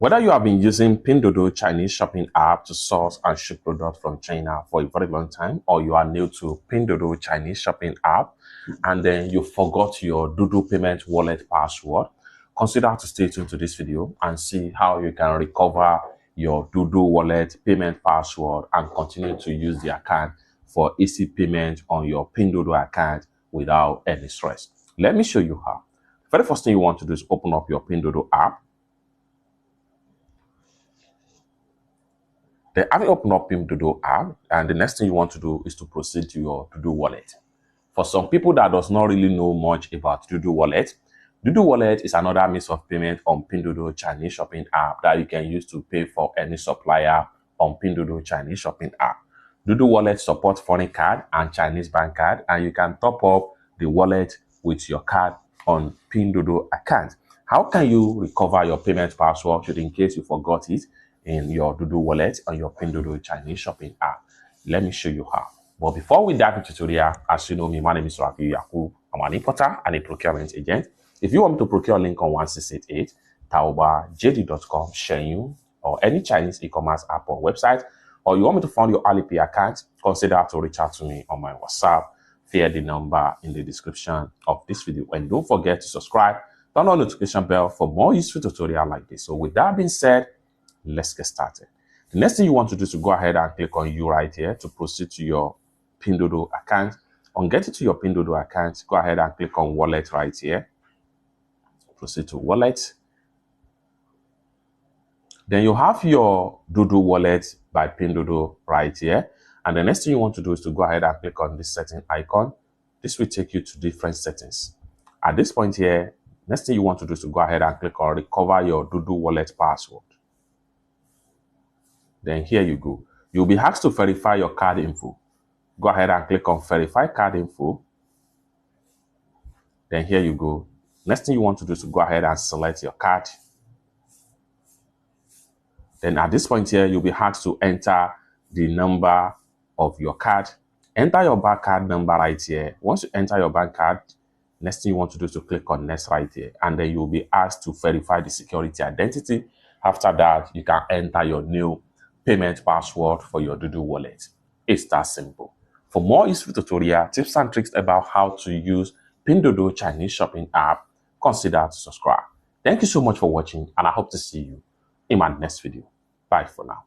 Whether you have been using Pinduoduo Chinese shopping app to source and ship products from China for a very long time, or you are new to Pinduoduo Chinese shopping app and then you forgot your Duoduo payment wallet password, consider to stay tuned to this video and see how you can recover your Duoduo wallet payment password and continue to use the account for easy payment on your Pinduoduo account without any stress. Let me show you how. The very first thing you want to do is open up your Pinduoduo app. Then having opened up Duoduo app, and the next thing you want to do is to proceed to your Duoduo wallet. For some people that does not really know much about Duoduo wallet is another means of payment on Pinduoduo Chinese shopping app that you can use to pay for any supplier on Pinduoduo Chinese shopping app. Duoduo wallet supports foreign card and Chinese bank card, and you can top up the wallet with your card on Pinduoduo account. How can you recover your payment password should in case you forgot it in your Duoduo wallet or your Pinduoduo Chinese shopping app? Let me show you how. But before we dive into the tutorial, as you know me, my name is Rafi Yakub. I'm an importer and a procurement agent. If you want me to procure a link on 1688, Taoba, JD.com, Shein, or any Chinese e-commerce app or website, or you want me to fund your Alipay account, consider to reach out to me on my WhatsApp via the number in the description of this video. And don't forget to subscribe, turn on the notification bell for more useful tutorials like this. So with that being said, let's get started. The next thing you want to do is to go ahead and click on you right here to proceed to your Pinduoduo account. On getting to your Pinduoduo account, go ahead and click on wallet right here. Proceed to wallet. Then you have your Duoduo wallet by Pinduoduo right here. And the next thing you want to do is to go ahead and click on this setting icon. This will take you to different settings. At this point here, next thing you want to do is to go ahead and click on recover your Duoduo wallet password. Then here you go. You'll be asked to verify your card info. Go ahead and click on verify card info. Then here you go. Next thing you want to do is to go ahead and select your card. Then at this point here, you'll be asked to enter the number of your card. Enter your bank card number right here. Once you enter your bank card, next thing you want to do is to click on next right here. And then you'll be asked to verify the security identity. After that, you can enter your new payment password for your Duoduo wallet. It's that simple. For more useful tutorial, tips and tricks about how to use Pinduoduo Chinese shopping app, consider to subscribe. Thank you so much for watching, and I hope to see you in my next video. Bye for now.